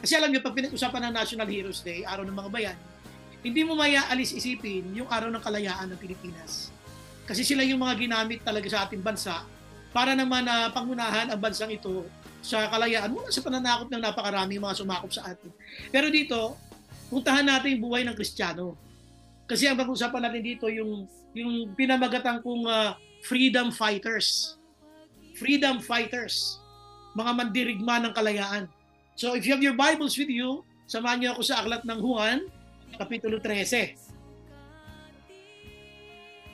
Kasi alam niyo, pag pinag-usapan ng National Heroes Day, araw ng mga bayan, hindi mo mayaalis isipin yung araw ng kalayaan ng Pilipinas. Kasi sila yung mga ginamit talaga sa ating bansa para naman na pangunahan ang bansang ito sa kalayaan mula sa pananakop ng napakaraming mga sumakop sa atin. Pero dito, puntahan natin yung buhay ng Kristiyano. Kasi ang pag-usapan natin dito yung pinamagatan kong freedom fighters. Freedom fighters. Mga mandirigma ng kalayaan. So if you have your Bibles with you, samahan niyo ako sa aklat ng Juan, Kapitulo 13.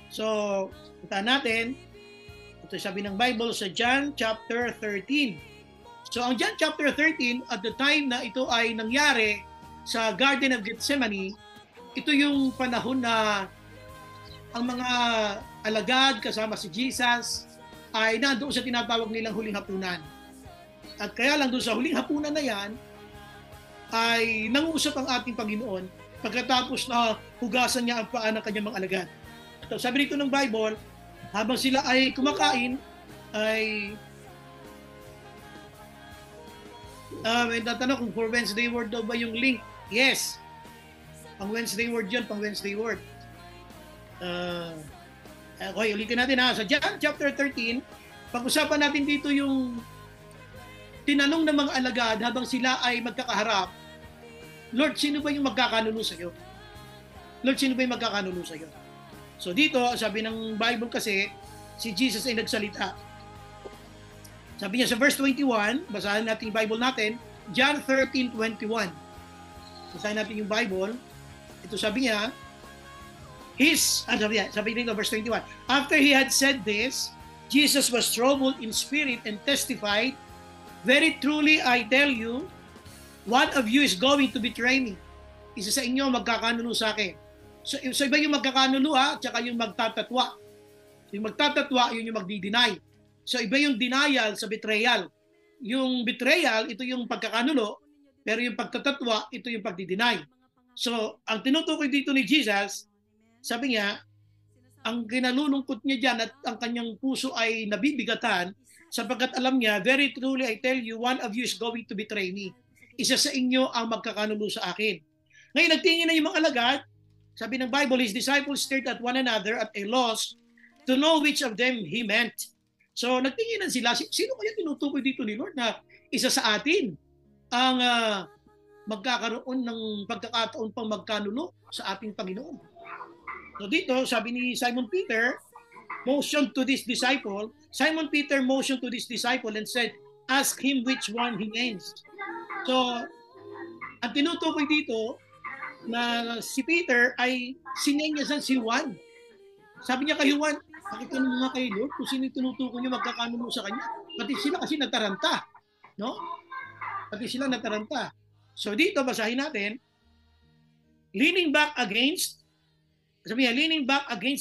So, puntahan natin. Ito sabi ng Bible sa John chapter 13. So ang John chapter 13, at the time na ito ay nangyari sa Garden of Gethsemane, ito yung panahon na ang mga alagad kasama si Jesus ay nandoon sa tinatawag nilang huling hapunan. At kaya lang doon sa huling hapunan na yan, ay nangusap ang ating Panginoon pagkatapos na hugasan niya ang paa ng kanyang mga alagad. So, sabi nito ng Bible, habang sila ay kumakain, ay may tatanong kung for Wednesday word daw ba yung link. Yes. Pang Wednesday word yun, pang Wednesday word. Okay, ulitin natin ha. Sa John chapter 13, pag-usapan natin dito yung tinanong ng mga alagad habang sila ay magkakaharap, Lord, sino ba yung magkakanulo sa'yo? Lord, sino ba yung magkakanulo sa'yo? So dito, sabi ng Bible kasi, si Jesus ay nagsalita. Sabi niya sa verse 21, basahin natin yung Bible natin, John 13:21. Basahin natin yung Bible. Ito sabi niya, sabi dito, verse 21, after he had said this, Jesus was troubled in spirit and testified, very truly I tell you, one of you is going to betray me. Isa sa inyo magkakanulo sa akin. So iba yung magkakanulo at saka yung magtatatwa. Yung magtatatwa, yun yung magdi-deny. So iba yung denial sa betrayal. Yung betrayal, ito yung pagkakanulo, pero yung pagtatatwa, ito yung pagdi-deny. So ang tinutukoy dito ni Jesus, sabi niya, ang kinalulungkot niya dyan at ang kanyang puso ay nabibigatan sapagkat alam niya, very truly I tell you, one of you is going to betray me. Isa sa inyo ang magkakanulo sa akin. Ngayon, nagtingin na yung mga alagad. Sabi ng Bible, his disciples stared at one another at a loss to know which of them he meant. So, nagtinginan sila. Sino kaya tinutukoy dito ni Lord na isa sa atin ang magkakaroon ng pagkakataon pang magkanulo sa ating Panginoon? So dito, sabi ni Simon Peter, motioned to this disciple, Simon Peter motioned to this disciple and said, ask him which one he means. So, ang tinutukoy dito na si Peter ay sinenyasan si Juan. Sabi niya kay Juan, pakitanong mo nga kay Lord kung sino tinutukoy niyo magkakanulo sa kanya. Pati sila kasi nataranta. No? Pati sila nataranta. So dito, basahin natin, leaning back against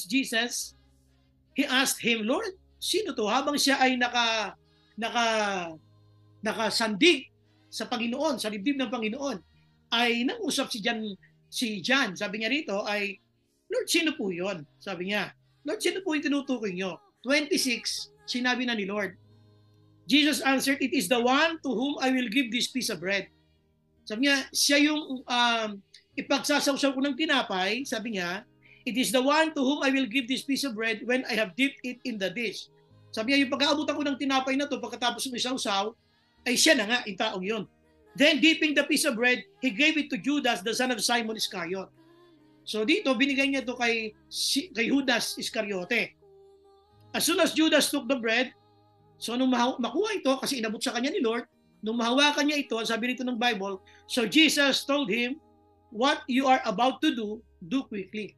Jesus, he asked him, Lord, sino to? Habang siya ay nakasandig sa Panginoon, sa dibdib ng Panginoon, ay nangusap si John. Sabi niya rito ay, Lord, sino po yun? Sabi niya, Lord, sino po yung tinutukoy niyo? 26, sinabi na ni Lord. Jesus answered, it is the one to whom I will give this piece of bread. Sabi niya, siya yung ipagsasawsaw ko ng tinapay, sabi niya, it is the one to whom I will give this piece of bread when I have dipped it in the dish. Sabi niya, yung pag-aabutan ko ng tinapay na to, pagkatapos ng isawsaw, ay siya na nga, yung taong yun. Then, dipping the piece of bread, he gave it to Judas, the son of Simon Iscariot. So dito, binigay niya to kay Judas Iscariote. As soon as Judas took the bread, so nung makuha ito, kasi inabot sa kanya ni Lord, nung mahawakan niya ito, sabi nito ng Bible, so Jesus told him, what you are about to do, do quickly.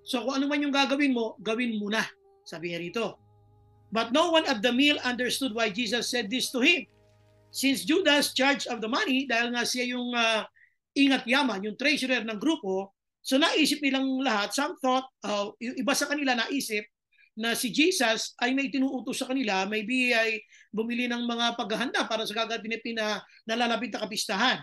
So kung ano man yung gagawin mo, gawin mo na, sabi niya rito. But no one at the meal understood why Jesus said this to him. Since Judas charged of the money, dahil nga siya yung ingat yaman, yung treasurer ng grupo, so naisip nilang lahat, some thought, yung iba sa kanila naisip, na si Jesus ay may tinuutos sa kanila, maybe ay bumili ng mga paghahanda para sa gagawin na nalalapit na kapistahan.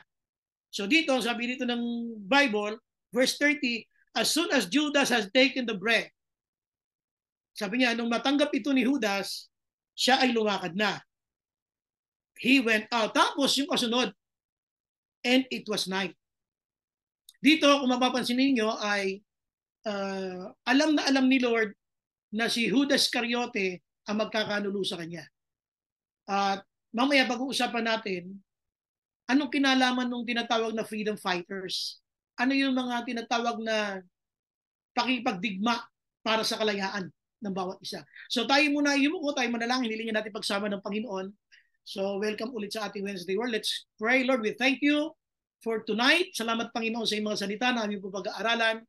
So dito, sabi dito ng Bible, verse 30, as soon as Judas has taken the bread, sabi niya, nung matanggap ito ni Judas, siya ay lumakad na. He went out. Tapos yung kasunod, and it was night. Dito, kung mapapansin ninyo, ay alam na alam ni Lord na si Judas Iscariote ang magkakanulo sa kanya. At mamaya pag-uusapan natin, anong kinalaman ng tinatawag na freedom fighters? Ano yung mga tinatawag na pakipagdigma para sa kalayaan ng bawat isa? So tayo muna, yumuko tayo manalangin, hilingin natin pagsama ng Panginoon. So welcome ulit sa ating Wednesday World. Let's pray. Lord, we thank you for tonight. Salamat Panginoon sa iyong mga salita na aming po pag-aaralan.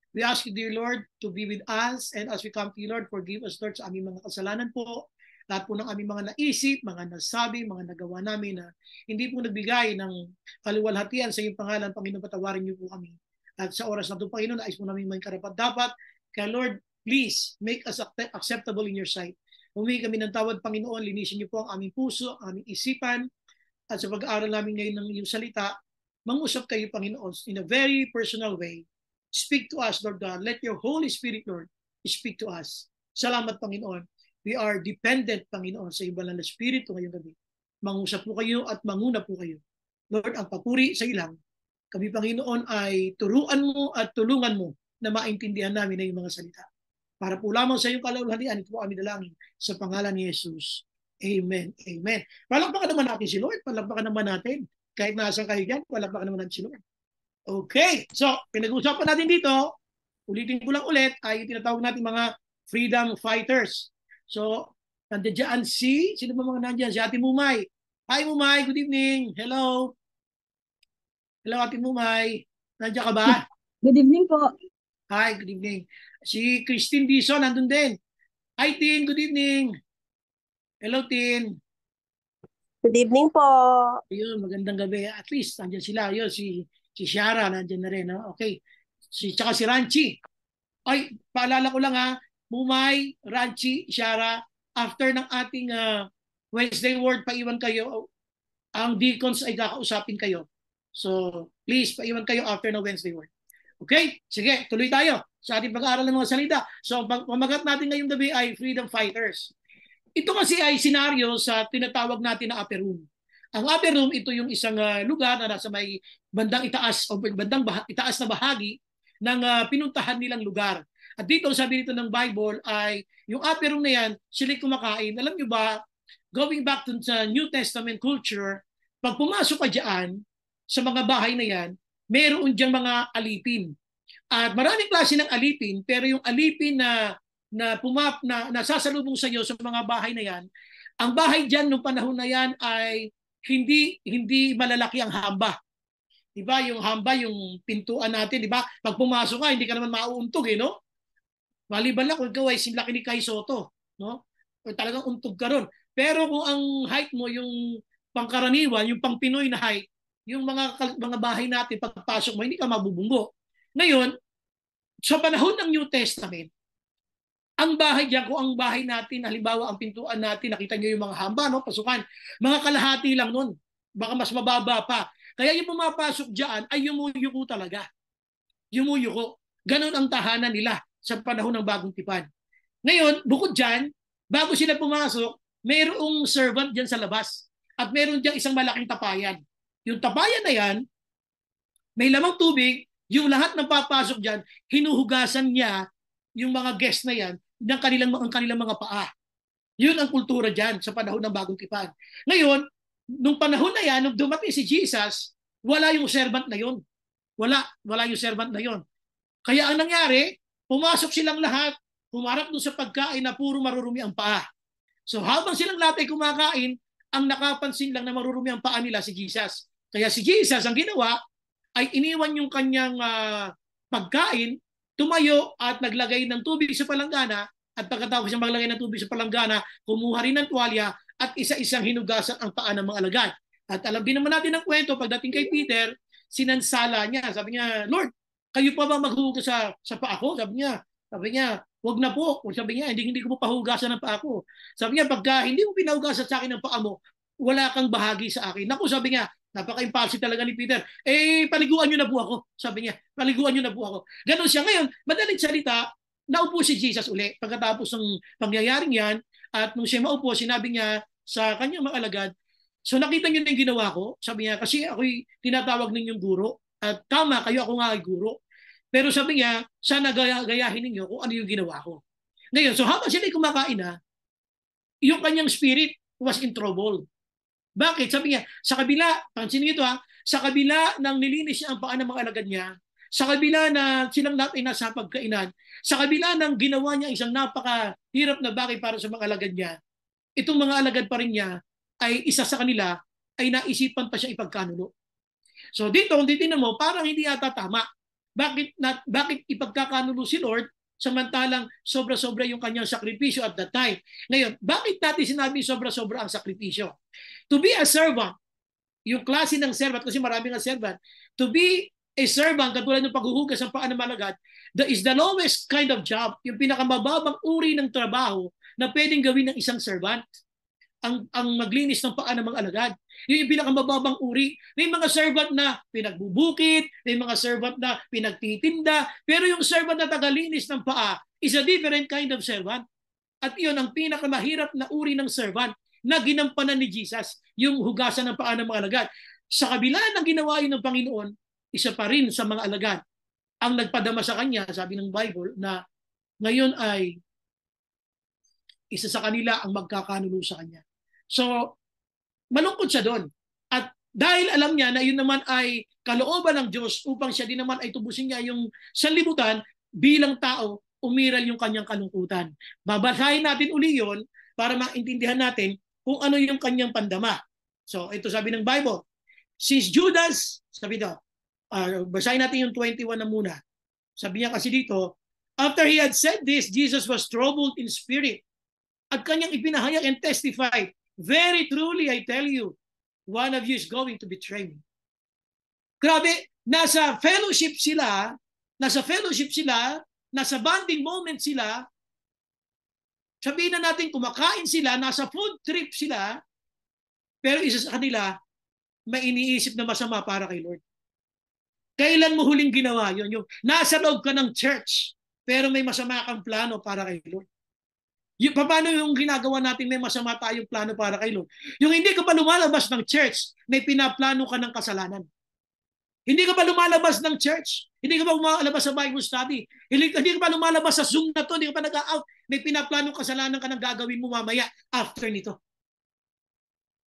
We ask you, dear Lord, to be with us, and as we come to you, Lord, forgive us, Lord, sa aming mga kasalanan po. Lahat po ng aming mga naisip, mga nasabi, mga nagawa namin na hindi po nagbigay ng kaluwalhatian sa iyong pangalan. Panginoon, patawarin niyo po kami. At sa oras na ito, Panginoon, nais po namin may karapat-dapat. Kaya Lord, please make us acceptable in your sight. Humingi kami ng tawad, Panginoon, linisin niyo po ang aming puso, ang aming isipan, at sa pag-aaral namin ngayon ng iyong salita, mangusap kayo, Panginoon, in a very personal way. Speak to us, Lord God. Let your Holy Spirit, Lord, speak to us. Salamat, Panginoon. We are dependent, Panginoon, sa iyong banal na Espiritu ngayong gabi. Mangusap po kayo at manguna po kayo. Lord, ang papuri sa ilang. Kami, Panginoon, ay turuan mo at tulungan mo na maintindihan namin na yung mga salita. Para po lamang sa iyong kalauhalian, ito po kami dalangin sa pangalan ni Jesus. Amen. Amen. Palakpakan naman natin si Lord. Palakpakan naman natin. Kahit nasa kayo dyan, palakpakan naman natin si Lord. Okay. So, pinag-uusapan natin dito, ulitin ko lang ulit, ay tinatawag natin mga freedom fighters. So, nandiyan sino ba mga nandiyan? Si Ate Mumay. Hi Mumay, good evening. Hello. Hello Ate Mumay. Nandiyan ka ba? Good evening po. Hi, good evening. Si Christine Dizon, nandun din. Hi Tin, good evening. Hello Tin. Good evening po. Ayun, magandang gabi. At least, nandiyan sila. Ayun, si Shara, nandiyan na rin. No? Okay. Tsaka si Ranchi. Ay, paalala ko lang ha, Mumay, Ranchi, Shara, after ng ating Wednesday Word, paiwan kayo. Ang deacons ay kakausapin kayo. So, please, paiwan kayo after ng Wednesday Word. Okay? Sige, tuloy tayo sa ating pag-aaral ng mga salita. So, pamagat natin ngayong gabi ay freedom fighters. Ito kasi ay senaryo sa tinatawag natin na upper room. Ang upper room, ito yung isang lugar na nasa may bandang itaas o bandang itaas na bahagi ng pinuntahan nilang lugar. At dito, sabi dito ng Bible ay yung upper room na yan, sila'y kumakain. Alam nyo ba, going back to sa New Testament culture, pag pumasok ka dyan, sa mga bahay na yan, meron diyang mga alipin. At maraming klase ng alipin, pero yung alipin na nasasalubong sa iyo sa mga bahay na yan, ang bahay diyan nung panahon na yan ay hindi malalaki ang hamba. 'Di ba? Yung hamba, yung pintuan natin, 'di ba? Pag pumasok ka, hindi ka naman mauuntog no? Maliban lang kung ikaw ay simlaki ni Kai Soto, no? O talagang untog ka ron. Pero kung ang height mo yung pangkaraniwan, yung pang Pinoy na height, yung mga bahay natin pagpasok mo, hindi ka mabubunggo. Ngayon, sa panahon ng New Testament, ang bahay diyan, kung ang bahay natin, halimbawa ang pintuan natin, nakita niyo yung mga hamba, no, pasukan, mga kalahati lang nun. Baka mas mababa pa. Kaya yung pumapasok diyan ay yumuyuko talaga. Yumuyuko. Ganon ang tahanan nila sa panahon ng Bagong Tipan. Ngayon, bukod diyan, bago sila pumasok, mayroong servant diyan sa labas. At meron diyan isang malaking tapayan. Yung tapayan na yan, may lamang tubig, yung lahat ng papasok diyan, hinuhugasan niya yung mga guest na yan ng kanilang mga paa. Yun ang kultura diyan sa panahon ng Bagong Tipan. Ngayon, nung panahon na yan, nung dumating si Jesus, wala yung servant na yun. Wala yung servant na yun. Kaya ang nangyari, pumasok silang lahat, humarap doon sa pagkain na puro marurumi ang paa. So habang silang lahat ay kumakain, ang nakapansin lang na marurumi ang paa nila si Jesus. Kaya si Jesus, ang ginawa, ay iniwan yung kanyang pagkain, tumayo at naglagay ng tubig sa palanggana, at pagkatapos siya maglagay ng tubig sa palanggana, kumuha rin ng tuwalya at isa-isang hinugasan ang paa ng mga alagad. At alam din naman natin ang kwento, pagdating kay Peter, sinansala niya. Sabi niya, Lord, kayo pa ba maghuhugas sa paa ko? Sabi niya, wag na po. Sabi niya, hindi ko po pahugasan ng paa ko. Sabi niya, pagka hindi mo pinahugasan sa akin ng paa mo, wala kang bahagi sa akin. Naku, sabi niya, napaka-impulsive talaga ni Peter. Paliguan niyo na po ako. Sabi niya, paliguan niyo na po ako. Ganon siya. Ngayon, madaling salita, naupo si Jesus uli. Pagkatapos ng pangyayaring yan, at nung siya maupo, sinabi niya sa kanyang mga alagad, So nakita niyo na yung ginawa ko? Sabi niya, kasi ako'y tinatawag ninyong guro. At tama, kayo ako nga ay guro. Pero sabi niya, sana gayahin ninyo kung ano yung ginawa ko. Ngayon, so habang sila kumakain na, yung kanyang spirit was in trouble. Bakit? Sabi niya, sa kabila, pansin niyo ito ha, sa kabila ng nilinis niya ang paa ng mga alagad niya, sa kabila na silang lahat ay nasa pagkainan, sa kabila ng ginawa niya isang napakahirap na bagay para sa mga alagad niya, itong mga alagad pa rin niya ay isa sa kanila ay naisipan pa siya ipagkanulo. So dito, kung titignan mo, parang hindi yata tama. Bakit ipagkakanulo si Lord samantalang sobra-sobra yung kanyang sakripisyo at that time? Ngayon, bakit natin sinabi sobra-sobra ang sakripisyo? To be a servant, yung klase ng servant, kasi maraming ang servant, to be a servant, katulad ng paghuhugas ng paa ng malagad, is the lowest kind of job, yung pinakamababang uri ng trabaho na pwedeng gawin ng isang servant. Ang maglinis ng paa ng mga alagad. Yun yung pinakamababang uri. May mga servant na pinagbubukit, may mga servant na pinagtitinda, pero yung servant na tagalinis ng paa is a different kind of servant. At yun ang pinakamahirap na uri ng servant na ginampanan ni Jesus, yung hugasan ng paa ng mga alagad. Sa kabila ng ginawa yun ng Panginoon, isa pa rin sa mga alagad ang nagpadama sa kanya, sabi ng Bible, na ngayon ay isa sa kanila ang magkakanulo sa kanya. So, malungkot siya doon. At dahil alam niya na yun naman ay kalooban ng Diyos upang siya din naman ay tubusin niya yung sanlibutan, bilang tao, umiral yung kanyang kalungkutan. Babasahin natin uli yun para maintindihan natin kung ano yung kanyang pandama. So, ito sabi ng Bible. Since Judas, sabi ito, basahin natin yung 21 na muna. Sabi niya kasi dito, after he had said this, Jesus was troubled in spirit at kanyang ipinahayag and testified, very truly, I tell you, one of you is going to betray me. Grabe, nasa fellowship sila, nasa bonding moment sila, sabihin na natin kumakain sila, nasa food trip sila, pero isa sa kanila, may iniisip na masama para kay Lord. Kailan mo huling ginawa yun? Yung nasa loob ka ng church, pero may masama kang plano para kay Lord. Paano yung ginagawa natin may masama tayong plano para kay Lord? Yung hindi ka pa lumalabas ng church, may pinaplano ka ng kasalanan. Hindi ka pa lumalabas ng church, hindi ka pa lumalabas sa Bible study, hindi ka pa lumalabas sa Zoom na to, hindi ka pa nag-out, may pinaplano kasalanan ka ng gagawin mo mamaya after nito.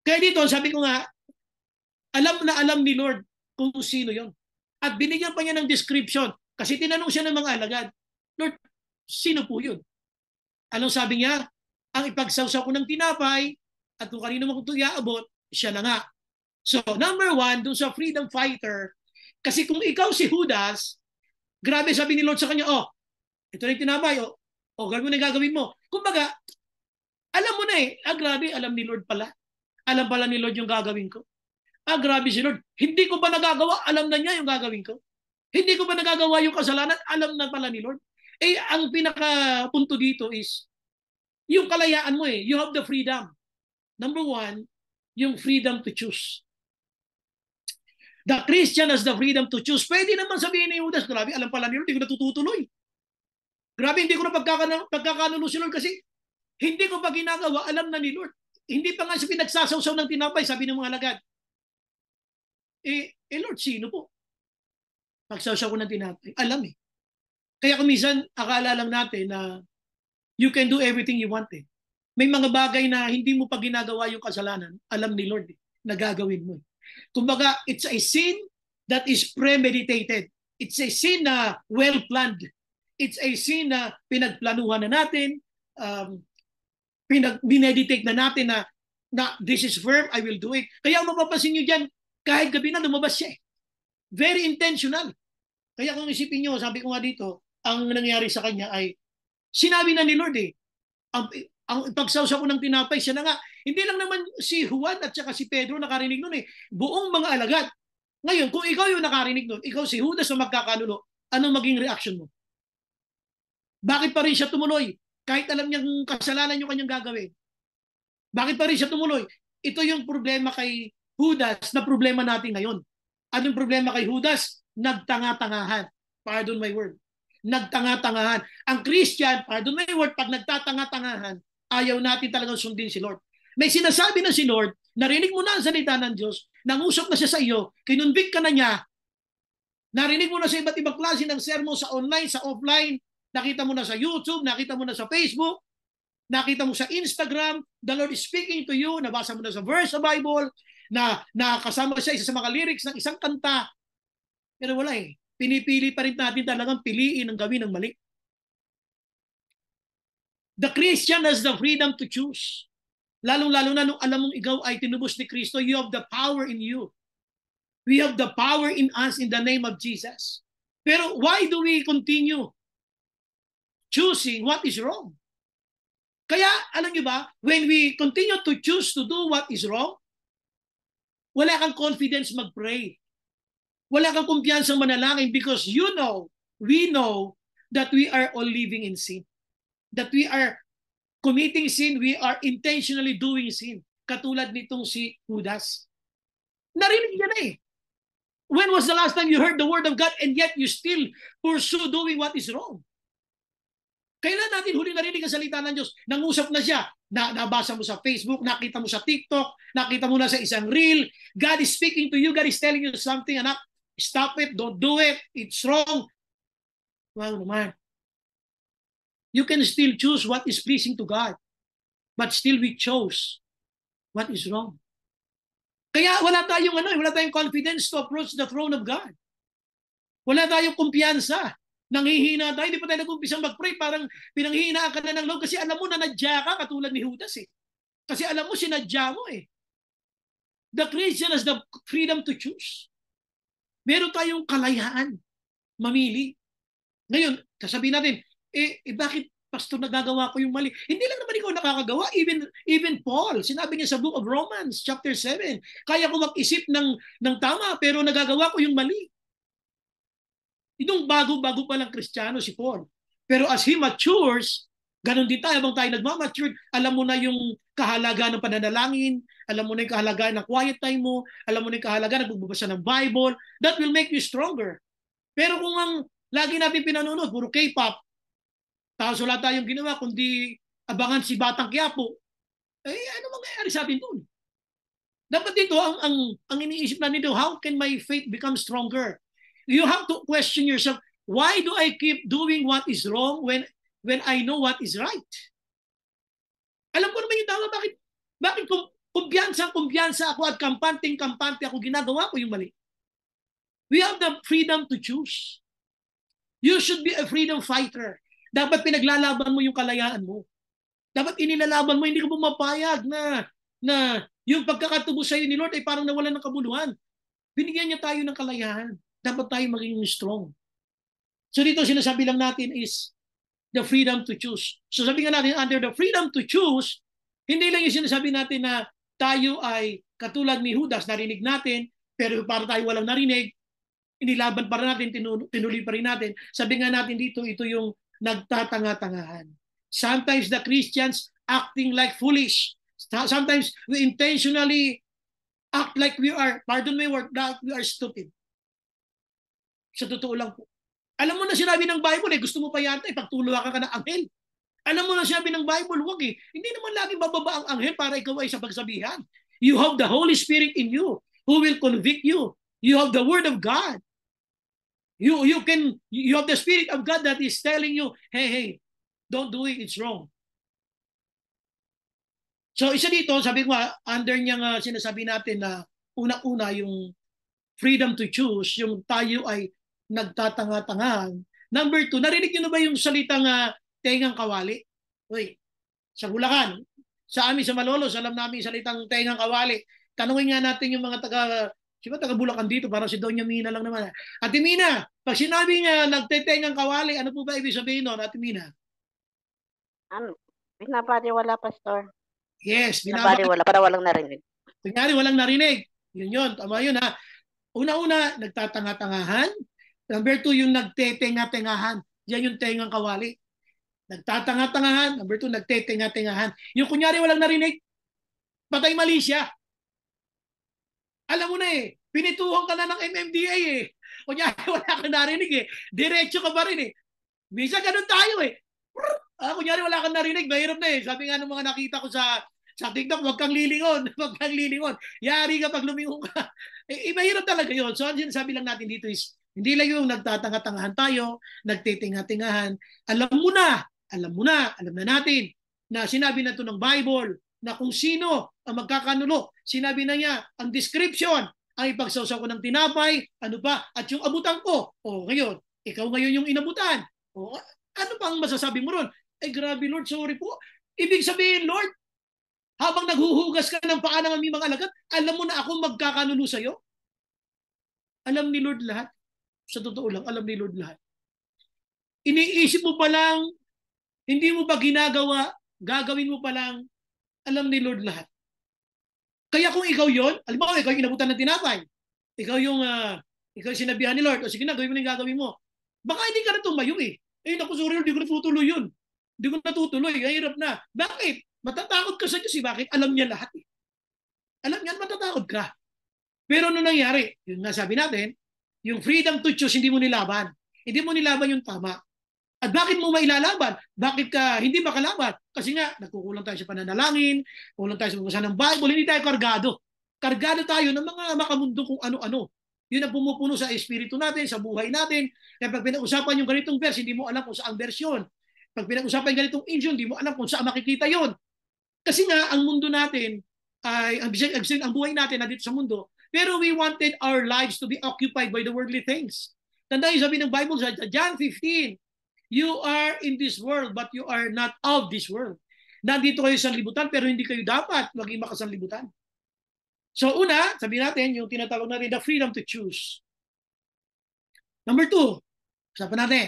Kaya dito, sabi ko nga, alam na alam ni Lord kung sino yon. At binigyan pa niya ng description. Kasi tinanong siya ng mga alagad, Lord, sino po yun? Anong sabi niya? Ang ipagsawsaw ko ng tinapay at kung kanino mo ito iaabot, siya na nga. So, number one, dun sa freedom fighter, kasi kung ikaw si Judas, grabe sabi ni Lord sa kanya, ito na yung tinapay, gawin mo na yung gagawin mo. Kumbaga, alam mo na grabe, alam ni Lord pala. Alam pala ni Lord yung gagawin ko. Grabe si Lord. Hindi ko ba nagagawa? Alam na niya yung gagawin ko. Hindi ko ba nagagawa yung kasalanan? Alam na pala ni Lord. Ang pinaka-punto dito is, yung kalayaan mo You have the freedom. Number one, yung freedom to choose. The Christian has the freedom to choose. Pwede naman sabihin ni Judas, grabe, alam pala ni Lord, hindi ko natututuloy. Grabe, hindi ko na pagkakanulo si Lord kasi hindi ko pa ginagawa, alam na ni Lord. Hindi pa nga siya pinagsasawsaw ng tinapay, sabi ng mga alagad. Lord, sino po? Pagsawsaw ko ng tinapay. Alam Kaya kung minsan, akala lang natin na you can do everything you want May mga bagay na hindi mo pa ginagawa yung kasalanan, alam ni Lord na gagawin mo. Kumbaga, it's a sin that is premeditated. It's a sin na well-planned. It's a sin na pinagplanuhan na natin, bineditate na natin na this is firm, I will do it. Kaya mapapansin nyo dyan, kahit gabi na lumabas siya Very intentional. Kaya kung isipin nyo, sabi ko nga dito, ang nangyari sa kanya ay, sinabi na ni Lord ang pagsawsaw ko ng tinapay, siya na nga. Hindi lang naman si Juan at saka si Pedro nakarinig nun Buong mga alagad. Ngayon, kung ikaw yung nakarinig nun, ikaw si Judas na magkakanulo, ano maging reaction mo? Bakit pa rin siya tumuloy? Kahit alam niyang kasalanan yung kanyang gagawin. Bakit pa rin siya tumuloy? Ito yung problema kay Judas na problema natin ngayon. Anong problema kay Judas? Nagtanga-tangahan. Pardon my word. Nagtanga-tangahan. Ang Christian, pardon my word, pag nagtatanga-tangahan, ayaw natin talagang sundin si Lord. May sinasabi na si Lord Narinig mo na ang salita ng Diyos, nangusap na siya sa iyo, kinunvict ka na niya, narinig mo na sa iba't ibang klase ng sermon sa online, sa offline, nakita mo na sa YouTube, nakita mo na sa Facebook, nakita mo sa Instagram, the Lord is speaking to you, nabasa mo na sa verse sa Bible, na nakasama siya isa sa mga lyrics ng isang kanta. Pero wala eh. Pinipili pa rin natin talagang piliin ang gawin ng mali. The Christian has the freedom to choose. Lalong-lalo na nung alam mong ikaw ay tinubos ni Kristo, you have the power in you. We have the power in us in the name of Jesus. Pero why do we continue choosing what is wrong? Kaya, alam niyo ba, when we continue to choose to do what is wrong, wala kang confidence mag-pray. Wala kang kumpiyansang manalangin because we know that we are all living in sin. That we are committing sin, we are intentionally doing sin. Katulad nitong si Judas. Narinig niya na eh. When was the last time you heard the word of God and yet you still pursue doing what is wrong? Kailan natin huli narinig ang salita ng Diyos? Nangusap na siya. Nabasa mo sa Facebook, nakita mo sa TikTok, nakita mo na sa isang reel. God is speaking to you. God is telling you something, anak. Stop it. Don't do it. It's wrong. Wow naman. You can still choose what is pleasing to God. But still we chose what is wrong. Kaya wala tayong confidence to approach the throne of God. Wala tayong kumpiyansa. Nanghihina tayo, hindi pa tayo nag-umpisang mag-pray, parang pinanghihinaan ka na ng loob kasi alam mo na nadya ka katulad ni Judas eh. Kasi alam mo sinadya mo eh. The Christian has the freedom to choose. Meron tayong kalayaan mamili. Ngayon, sasabihin natin, bakit pastor nagagawa ko yung mali? Hindi lang naman ikaw nakakagawa. Even Paul, sinabi niya sa book of Romans, chapter 7, kaya ko mag-isip ng tama, pero nagagawa ko yung mali. Itong bago-bago pa lang Kristiyano si Paul. Pero as he matures, ganun din tayo, habang tayo nagmamature, alam mo na yung kahalagaan ng pananalangin, alam mo na yung kahalagaan ng quiet time mo, alam mo na yung kahalagaan ng pagbabasa ng Bible, that will make you stronger. Pero kung ang lagi natin pinanonood, puro K-pop, tapos wala tayong ginawa, kundi abangan si Batang Quiapo, ano mangyayari sa atin doon? Dapat dito, ang iniisip na nito, how can my faith become stronger? You have to question yourself, why do I keep doing what is wrong when I know what is right? Alam ko naman yung tama, bakit kumpiyansa ako at kampante ako, ginagawa ko yung mali? We have the freedom to choose. You should be a freedom fighter. Dapat pinaglalaban mo yung kalayaan mo. Dapat inilalaban mo, hindi ka pumapayag na yung pagkakatubo sa iyo ni Lord ay parang nawalan ng kabuluhan. Binigyan niya tayo ng kalayaan. Dapat tayo maging strong. So dito sinasabi lang natin is the freedom to choose. So sabi nga natin, under the freedom to choose, hindi lang yung sinasabi natin na tayo ay katulad ni Judas, narinig natin, pero para tayo walang narinig, inilaban pa rin natin, tinuloy pa rin natin. Sabi nga natin dito, ito yung nagtatanga-tangahan. Sometimes the Christians acting like foolish. Sometimes we intentionally act like we are, pardon my word, that we are stupid. Sa totoo lang po. Alam mo na sinabi ng Bible, gusto mo pa yata, ipagtulungan ka ng anghel. Alam mo na sinabi ng Bible, huwag eh. Hindi naman laging bababa ang anghel para ikaw ay sa pagsabihan. You have the Holy Spirit in you who will convict you. You have the Word of God. You have the Spirit of God that is telling you, hey, don't do it, it's wrong. So isa dito, sabi ko, under niya sinasabi natin na unang-una yung freedom to choose, yung tayo ay nagtatanga-tangahan. Number 2, narinig niyo na ba yung salitang tengang kawali? Uy, sa Bulacan, sa amin sa Malolos, alam namin yung salitang tengang kawali. Tanungin nga natin yung mga taga Bulacan dito, parang si Doña Mina lang naman. Ate Mina, pag sinabi nga nagtetengang kawali, ano po ba ibig sabihin nun, Ate Mina? Ano? Pinapariwala, Pastor. Yes, pinapariwala, para walang narinig. Kunyari, walang narinig. Yun, tama yun ha. Una-una, nagtatanga-tangahan. Number 2, yung nagtetenga-tengahan. Yan yung tengang kawali. Nagtatanga-tangahan. Number 2, nagtetenga-tengahan. Yung kunyari walang narinig, patay mali siya. Alam mo na eh, pinituhan ka na ng MMDA eh. Kunyari wala kang narinig eh. Diretso ka pa rin eh. Minsan ganun tayo eh. Kunyari wala kang narinig, mahirap na eh. Sabi nga ng mga nakita ko sa Sa TikTok, huwag kang lilingon. Huwag kang lilingon. Yari ka pag lumingon ka. Mahirap talaga yun. So, ang sinasabi lang natin dito is, hindi lang yung nagtatanga-tangahan tayo, nagtitinga-tingahan. Alam na natin na sinabi na ito ng Bible na kung sino ang magkakanulo. Sinabi na niya, ang description, ang ipagsawsaw ko ng tinapay, ano pa, at yung abutan ko. O ngayon, ikaw ngayon yung inabutan. O ano pang masasabi mo ron? Grabe Lord, sorry po. Ibig sabihin, Lord, habang naghuhugas ka ng paa ng aming mga alagad, alam mo na ako magkakanulo sa'yo? Alam ni Lord lahat. Sa totoo lang, alam ni Lord lahat. Iniisip mo pa lang, hindi mo pa ginagawa, gagawin mo pa lang, alam ni Lord lahat. Kaya kung ikaw yon, alam mo, ikaw yung inabutan ng tinapay, ikaw yung sinabihan ni Lord, o sige na, gawin mo na yung gagawin mo. Baka hindi ka na tumayo eh. Naku, sorry Lord, di ko natutuloy yun. Di ko natutuloy, hirap na. Bakit? Matatakot ka sa Diyos eh. Bakit? Alam niya lahat eh. Alam niya, matatakot ka. Pero ano nangyari? Yung nasabi natin, yung freedom to choose, hindi mo nilaban. Hindi mo nilaban yung tama. At bakit mo mailalaban? Bakit ka hindi makalaban? Kasi nga, nagkukulang tayo sa pananalangin, kulang tayo sa pagbasa ng Bible, hindi tayo kargado. Kargado tayo ng mga makamundo kung ano-ano. Yun ang pumupuno sa espiritu natin, sa buhay natin. Kaya pag pinag-usapan yung ganitong verse, hindi mo alam kung saang versyon. Pag pinag-usapan yung ganitong injun, hindi mo alam kung saan makikita yon. Kasi nga, ang mundo natin, ang buhay natin nandito sa mundo, pero we wanted our lives to be occupied by the worldly things. Tandaan yung sabi ng Bible sa John 15, you are in this world, but you are not of this world. Nandito kayo sa libutan, pero hindi kayo dapat maging makasanlibutan. So una, sabi natin, yung tinatawag natin, the freedom to choose. Number 2, usapan natin.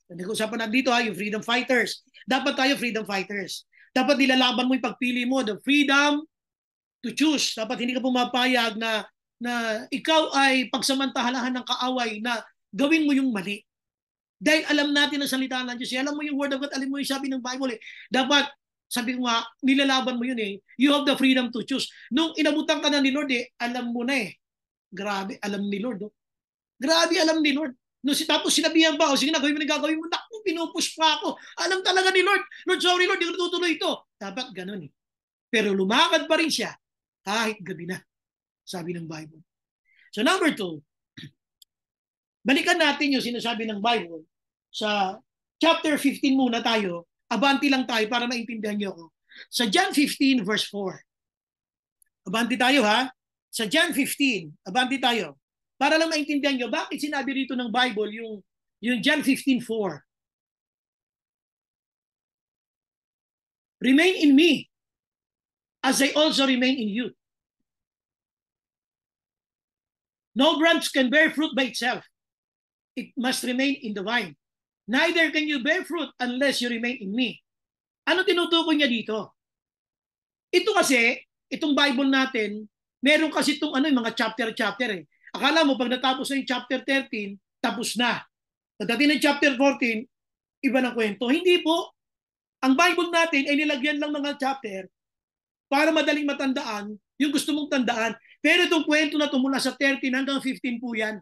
Nag-usapan natin dito yung freedom fighters. Dapat tayo freedom fighters. Dapat nilalaban mo yung pagpili mo, the freedom to choose. Dapat hindi ka pumapayag na ikaw ay pagsamantahalahan ng kaaway na gawin mo yung mali. Dahil alam natin ang salita ng Diyos. Alam mo yung word of God, alam mo yung sabi ng Bible. Dapat, sabi ko nga, nilalaban mo yun eh. You have the freedom to choose. Nung inabutan ka na ni Lord alam mo na eh. Grabe, alam ni Lord. Grabe, alam ni Lord. Tapos sinabihan pa, sige na, gawin mo na gagawin mo. Naku, pinupush pa ako. Alam talaga ni Lord. Lord, sorry Lord, di ko natutuloy ito. Dapat ganun eh. Pero lumakad pa rin siya kahit gabi na. Sabi ng Bible. So number 2, balikan natin yung sinasabi ng Bible. Sa chapter 15 muna tayo, abanti lang tayo para maintindihan niyo ako. Sa John 15 verse 4. Abanti tayo ha. Sa John 15, abanti tayo. Para lang maintindihan niyo bakit sinabi rito ng Bible yung John 15:4. Remain in me as I also remain in you. No branch can bear fruit by itself. It must remain in the vine. Neither can you bear fruit unless you remain in me. Ano tinutukoy niya dito? Ito kasi, itong Bible natin, meron kasi itong yung mga chapter eh. Akala mo pag natapos na yung chapter 13, tapos na. Pagdating ng chapter 14, iba ng kwento. Hindi po. Ang Bible natin ay nilagyan lang mga chapter para madaling matandaan yung gusto mong tandaan. Pero itong kwento na ito mula sa 13 hanggang 15 po yan.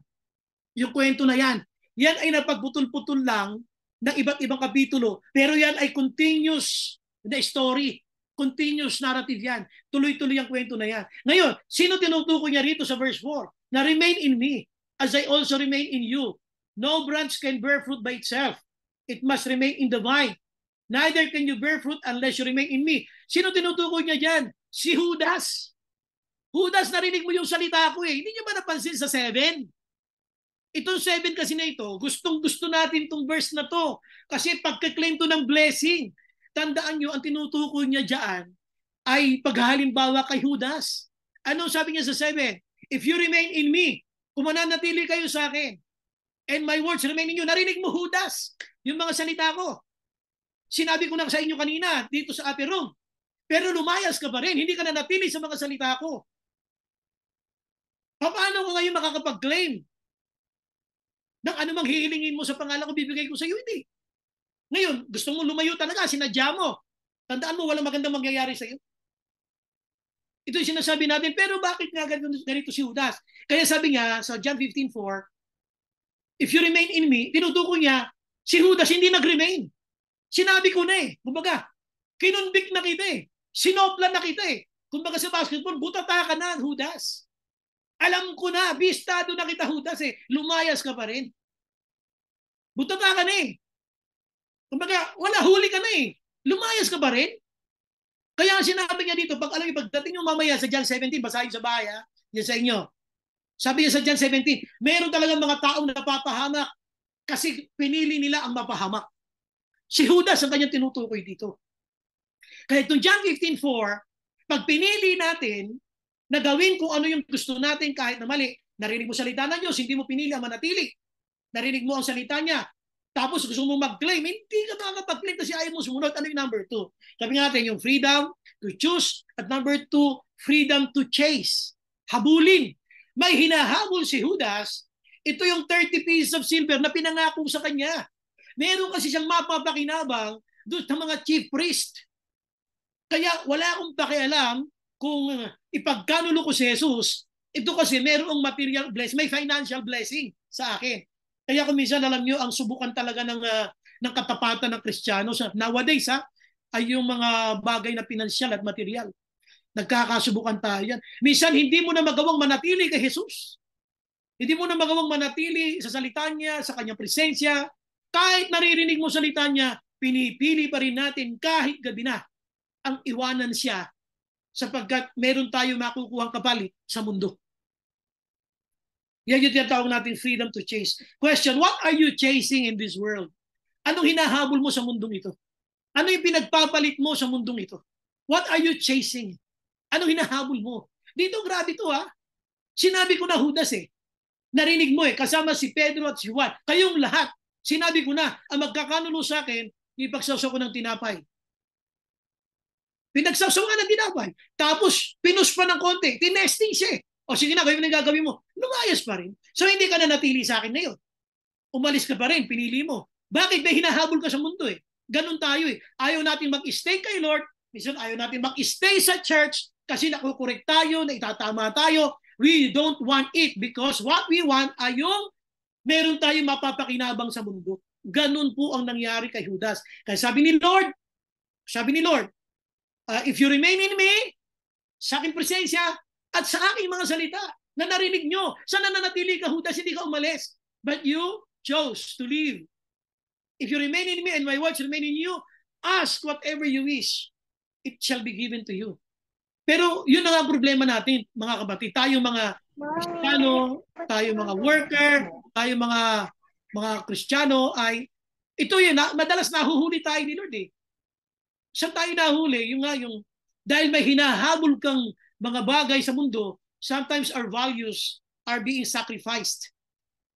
Yung kwento na yan. Yan ay napagputol-putol lang ng iba't ibang kapitulo. Pero yan ay continuous na story. Continuous narrative yan. Tuloy-tuloy ang kwento na yan. Ngayon, sino tinutukoy niya rito sa verse 4? Na remain in me as I also remain in you. No branch can bear fruit by itself. It must remain in the vine. Neither can you bear fruit unless you remain in me. Sino tinutukoy niya dyan? Si Judas. Judas, narinig mo yung salita ko eh. Hindi niyo ba napansin sa 7? Itong 7 kasi na ito, gustong-gusto natin itong verse na to. Kasi pagka-claim to ng blessing, tandaan nyo, ang tinutukoy niya dyan ay paghalimbawa kay Judas. Ano sabi niya sa 7? If you remain in me, kung mananatili kayo sa akin, and my words remain in you, narinig mo Judas, yung mga salita ko. Sinabi ko na sa inyo kanina, dito sa upper room. Pero lumayas ka pa rin, hindi ka nanatili sa mga salita ko. Paano ka ngayon makakapag-claim ng anumang hihilingin mo sa pangalan ko bibigay ko sa iyo? Hindi. Ngayon, gusto mo lumayo talaga, sinadya mo. Tandaan mo, walang magandang mangyayari sa iyo. Ito yung sinasabi natin, pero bakit nga ganito si Judas? Kaya sabi niya sa John 15:4, if you remain in me, tinutukoy niya, si Judas hindi nag-remain. Sinabi ko na eh. Kumbaga, kinonvict na kita eh. Sinopla na kita eh. Kumbaga sa basketball, butata ka na, Judas. Alam ko na, bistado na kita, Judas eh. Lumayas ka pa rin. Butata ka na eh. Kumbaga, wala, huli ka na eh. Lumayas ka pa rin. Kaya sinabi niya dito, pagdating nyo mamaya sa John 17, basahin sa bahay, yan sa inyo. Sabi niya sa John 17, meron talagang mga taong napapahamak kasi pinili nila ang mapahamak. Si Judas ang kanyang tinutukoy dito. Kaya itong John 15:4, pag pinili natin na gawin kung ano yung gusto natin kahit na mali, narinig mo salita ng Diyos, hindi mo pinili ang manatili. Narinig mo ang salita niya, tapos gusto mo mag-claim, hindi ka makakapag-claim kasi ayaw mo sumunod. Ano yung number 2? Sabi natin yung freedom to choose at number 2, freedom to chase. Habulin. May hinahabol si Judas, ito yung 30 pieces of silver na pinangako sa kanya. Meron kasi siyang mapapakinabang doon sa mga chief priest. Kaya wala akong pakialam kung ipagkanulo ko si Jesus. Ito kasi merong material blessing, may financial blessing sa akin. Kaya kung minsan alam nyo, ang subukan talaga ng katapatan ng Kristiyano nowadays ay yung mga bagay na pinansyal at material. Nagkakasubukan tayo yan. Minsan hindi mo na magawang manatili kay Jesus. Hindi mo na magawang manatili sa salita niya, sa kanyang presensya. Kahit naririnig mo salita niya, pinipili pa rin natin kahit gabi na ang iwanan siya sapagkat meron tayo makukuhang kapalit sa mundo. Yan yung tinatawag natin freedom to chase. Question, what are you chasing in this world? Anong hinahabol mo sa mundong ito? Ano yung pinagpapalit mo sa mundong ito? What are you chasing? Anong hinahabol mo? Dito, grabe to Sinabi ko na Judas Narinig mo kasama si Pedro at si Juan. Kayong lahat, sinabi ko na, ang magkakanulo sa akin, ipagsasaw ko ng tinapay. Pinagsasaw ka ng tinapay. Tapos, pinus pa ng konti. Tinesting siya O sige na, gawin mo na gagawin mo. Lumayas pa rin. So hindi ka na natili sa akin ngayon. Umalis ka pa rin, pinili mo. Bakit? May hinahabol ka sa mundo Ganon tayo Ayaw natin mag-stay kay Lord. Minsan ayaw natin mag-stay sa church kasi nakukorek tayo, na itatama tayo. We don't want it because what we want ay yung meron tayong mapapakinabang sa mundo. Ganon po ang nangyari kay Judas. Kaya sabi ni Lord, if you remain in me, sa aking presensya, at sa aking mga salita na narinig nyo, sana nanatili ka Judas, hindi ka umalis. But you chose to leave. If you remain in me and my words remain in you, ask whatever you wish. It shall be given to you. Pero yun ang problema natin, mga kapatid. Tayo mga Kristiyano, tayo mga worker, tayo mga Kristiyano ay, ito yun, madalas nahuhuli tayo ni Lord Saan tayo nahuli? Yung dahil may hinahabol kang mga bagay sa mundo, sometimes our values are being sacrificed.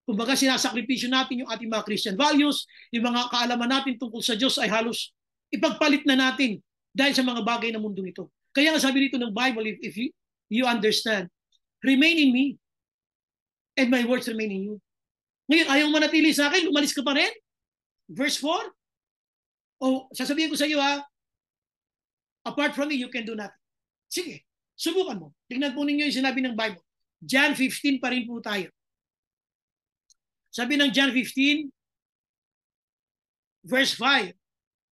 Kumbaga sinasakripisyo natin yung ating mga Christian values, yung mga kaalaman natin tungkol sa Diyos ay halos ipagpalit na natin dahil sa mga bagay ng mundo ito. Kaya nga sabi dito ng Bible, if you understand, remain in me and my words remain in you. Ngayon, ayaw manatili sa akin, umalis ka pa rin? Verse 4? O sasabihin ko sa iyo apart from me, you can do nothing. Sige, subukan mo. Tingnan po ninyo yung sinabi ng Bible. John 15 pa rin po tayo. Sabi ng John 15, verse 5,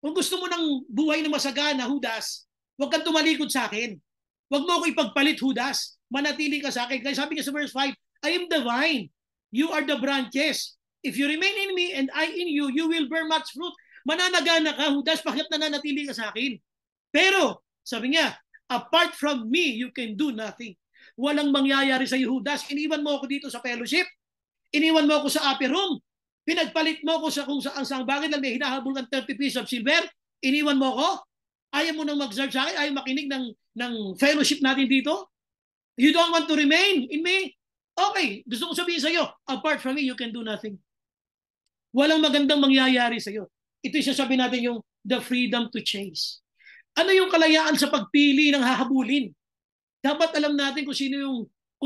kung gusto mo ng buhay na masagana, Judas, huwag kang tumalikod sa akin. Huwag mo ako ipagpalit, Judas. Manatili ka sa akin. Kaya sabi niya sa verse 5, I am the vine. You are the branches. If you remain in me and I in you, you will bear much fruit. Mananagana ka, Judas, bakit nananatili ka sa akin? Pero, sabi niya, apart from me, you can do nothing. Walang mangyayari sa iyo, Judas. Iniwan mo ako dito sa fellowship. Iniwan mo ako sa upper room. Pinagpalit mo ako sa kung saan bagay na may hinahabol ng 30 pieces of silver. Iniwan mo ako. Ayaw mo nang mag-serve sa akin. Ayaw makinig ng fellowship natin dito. You don't want to remain in me? Okay. Gusto ko sabihin sa iyo, apart from me, you can do nothing. Walang magandang mangyayari sa iyo. Ito yung sasabi natin yung the freedom to chase. Ano yung kalayaan sa pagpili ng hahabulin? Dapat alam natin kung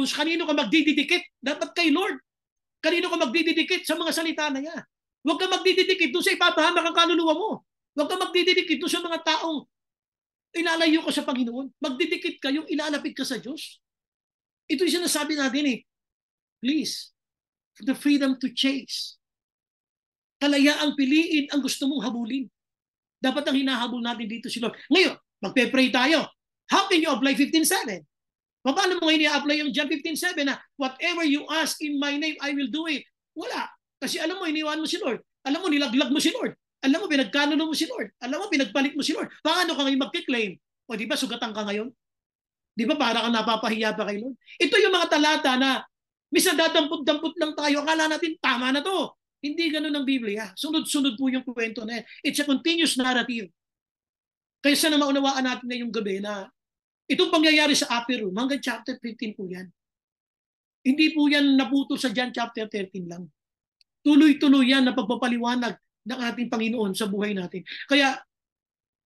kanino ka magdididikit. Dapat kay Lord. Kanino ka magdididikit sa mga salita na niya. Huwag ka magdididikit doon sa ipapahamak ang kaluluwa mo. Huwag ka magdididikit doon sa mga taong ilalayo ka sa Panginoon. Magdidikit ka yung ilalapit ka sa Diyos. Ito yung sinasabi natin Please, the freedom to chase. Kalayaang piliin ang gusto mong habulin. Dapat ang hinahabol natin dito si Lord. Ngayon, Magpe-pray tayo. How can you apply 15:7? Paano mo ini-apply yung John 15:7 na whatever you ask in my name, I will do it? Wala. Kasi alam mo, iniwan mo si Lord. Alam mo, nilaglag mo si Lord. Alam mo, pinagkanuno mo si Lord. Alam mo, pinagpalit mo si Lord. Paano ka ngayon magkiklaim? O di ba, sugatan ka ngayon? Di ba, para kang napapahiya pa kay Lord? Ito yung mga talata na misa dadampot-dampot lang tayo. Akala natin, tama na to. Hindi ganun ang Biblia. Sunod-sunod po yung kwento na yan. It's a continuous narrative. Kaya sana maunawaan natin na yung gabi na itong pangyayari sa upper room, hanggang chapter 15 po yan. Hindi po yan naputol sa John chapter 13 lang. Tuloy-tuloy yan na pagpapaliwanag ng ating Panginoon sa buhay natin. Kaya,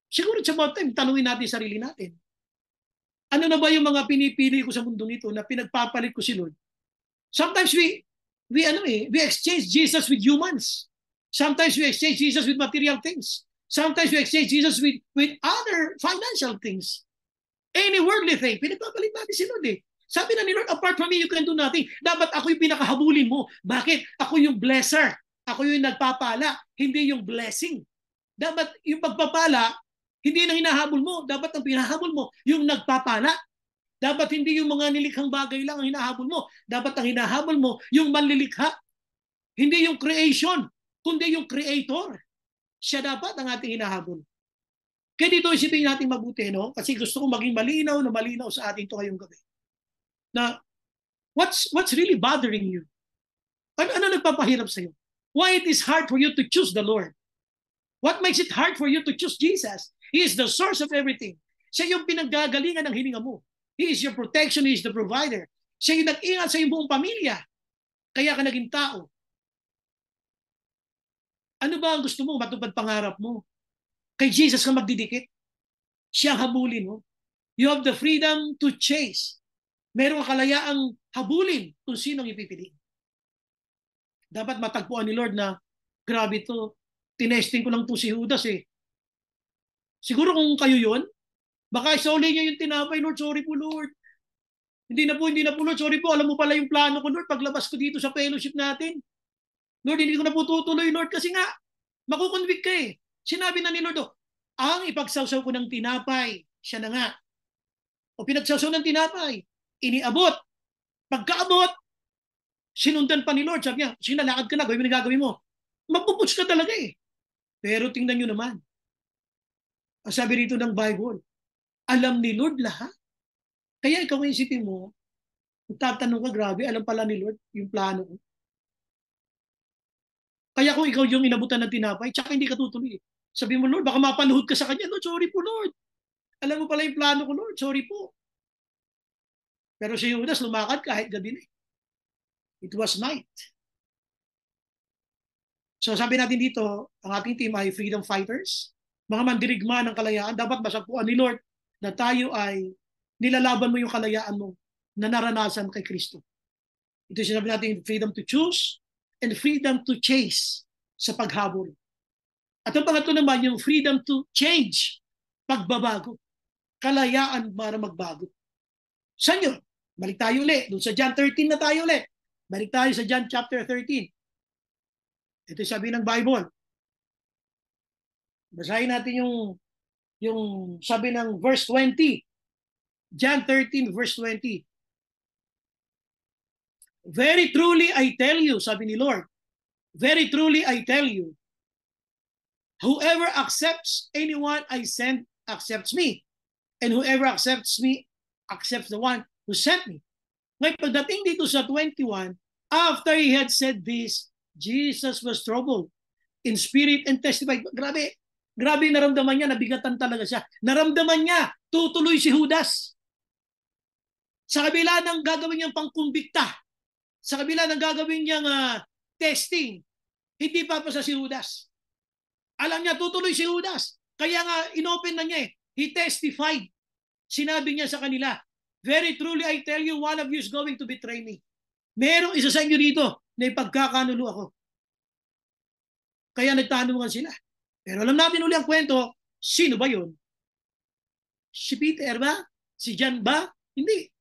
siguro sa about time, tanungin natin sarili natin. Ano na ba yung mga pinipili ko sa mundong ito na pinagpapalit ko si Lord? Sometimes we exchange Jesus with humans. Sometimes we exchange Jesus with material things. Sometimes we exchange Jesus with other financial things. Any worldly thing, pinagpapalit natin si Lord eh. Sabi na ni Lord, apart from me, you can do nothing. Dapat ako yung pinakahabulin mo. Bakit? Ako yung blesser. Ako yung nagpapala, hindi yung blessing. Dapat yung pagpapala, hindi na hinahabol mo. Dapat ang pinahabol mo, yung nagpapala. Dapat hindi yung mga nilikhang bagay lang ang hinahabol mo. Dapat ang hinahabol mo, yung manlilikha. Hindi yung creation, kundi yung creator. Siya dapat ang ating hinahabol. Kaya dito isipin natin mabuti, no? Kasi gusto kong maging malinaw sa atin ito ngayong gabi. Na, what's really bothering you? Ano nagpapahirap sa iyo? Why it is hard for you to choose the Lord? What makes it hard for you to choose Jesus? He is the source of everything. Siya yung pinanggagalingan ng hininga mo. He is your protection, He is the provider. Siya yung nag-ingat sa iyong buong pamilya. Kaya ka naging tao. Ano ba ang gusto mo? Matupad pangarap mo. Kay Jesus ka magdidikit. Siya ang habulin mo. You have the freedom to chase. Meron kang kalayaang habulin kung sinong ipipili. Dapat matagpuan ni Lord na grabe to. Tinesting ko lang po si Judas eh. Siguro kung kayo yun, baka isauli niya yung tinapay, Lord, sorry po Lord. Hindi na po Lord, sorry po. Alam mo pala yung plano ko Lord, paglabas ko dito sa fellowship natin. Lord, hindi ko na po tutuloy Lord kasi nga, makukonvict ka eh. Sinabi na ni Lord, ang ipagsawsaw ko ng tinapay, siya na nga. O pinagsawsaw ng tinapay, iniabot. Pagkaabot, sinundan pa ni Lord. Sabi niya, sinalakad ka na, gawin mo na gagawin mo. Mapuputs ka talaga eh. Pero tingnan nyo naman. Ang sabi rito ng Bible, alam ni Lord lahat. Kaya ikaw ang isipin mo, tatanong ka, grabe, alam pala ni Lord yung plano ko. Kaya kung ikaw yung inabutan ng tinapay, tsaka hindi ka tutuloy. Sabi mo, Lord, baka mapaluhod ka sa kanya. Lord, sorry po, Lord. Alam mo pala yung plano ko, Lord. Sorry po. Pero si Judas lumakad kahit gabi na. It was night. So sabi natin dito, ang ating team ay freedom fighters. Mga mandirigma ng kalayaan. Dapat masapuan ni Lord na tayo ay nilalaban mo yung kalayaan mo na naranasan kay Kristo. Ito sinabi natin, freedom to choose and freedom to chase sa paghabol. At ang pangatlo naman, yung freedom to change, pagbabago. Kalayaan para magbago. Saan yun? Balik tayo ulit. Doon sa John 13 na tayo ulit. Balik tayo sa John chapter 13. Ito sabi ng Bible. Basahin natin yung sabi ng verse 20. John 13 verse 20. Very truly I tell you, sabi ni Lord, very truly I tell you, whoever accepts anyone I send accepts me. And whoever accepts me accepts the one who sent me. Ngayon, pagdating dito sa 21, after he had said this, Jesus was troubled in spirit and testified. Grabe naramdaman niya, nabigatan talaga siya. Naramdaman niya, tutuloy si Judas. Sa kabila ng gagawin niyang pangkumbikta, sa kabila ng gagawin niyang testing, hindi papasa si Judas. Alam niya, tutuloy si Judas. Kaya nga, inopen na niya eh. He testified. Sinabi niya sa kanila, very truly I tell you, one of you is going to betray me. Merong isa sa inyo dito na ipagkakanulo ako. Kaya nagtanungan sila. Pero alam natin uli ang kwento, sino ba yun? Si Peter ba? Si John ba? Hindi.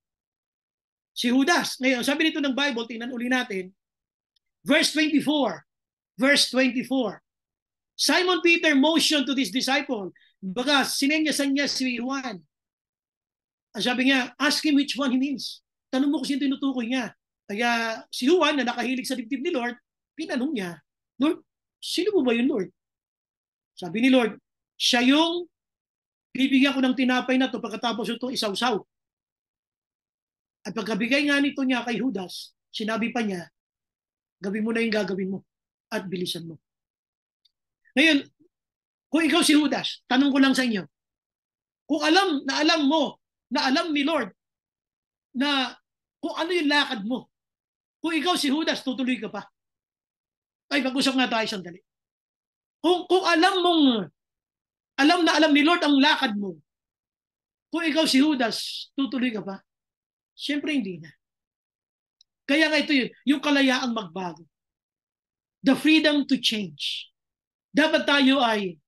Si Judas. Ngayon, sabi nito ng Bible, tingnan uli natin, verse 24. Verse 24. Simon Peter motioned to this disciple, Baga, sinenyasan niya si Juan. Sabi niya, ask him which one he means. Tanong mo kung sino tinutukoy niya. Kaya si Juan na nakahilig sa dibdib ni Lord, pinanong niya, Lord, sino mo ba yun, Lord? Sabi ni Lord, siya yung bibigyan ko ng tinapay na to pagkatapos ito isawsaw. At pagkabigay nga nito niya kay Judas, sinabi pa niya, gawin mo na yung gagawin mo at bilisan mo. Ngayon, kung ikaw si Judas, tanong ko lang sa inyo, kung alam mo, na alam ni Lord na kung ano yung lakad mo, kung ikaw si Judas, tutuloy ka pa. Ay, mag-usap nga tayo sandali. Kung alam ni Lord ang lakad mo, kung ikaw si Judas, tutuloy ka pa? Siyempre hindi na. Kaya nga ito yun, yung kalayaang magbago. The freedom to change. Dapat tayo ay,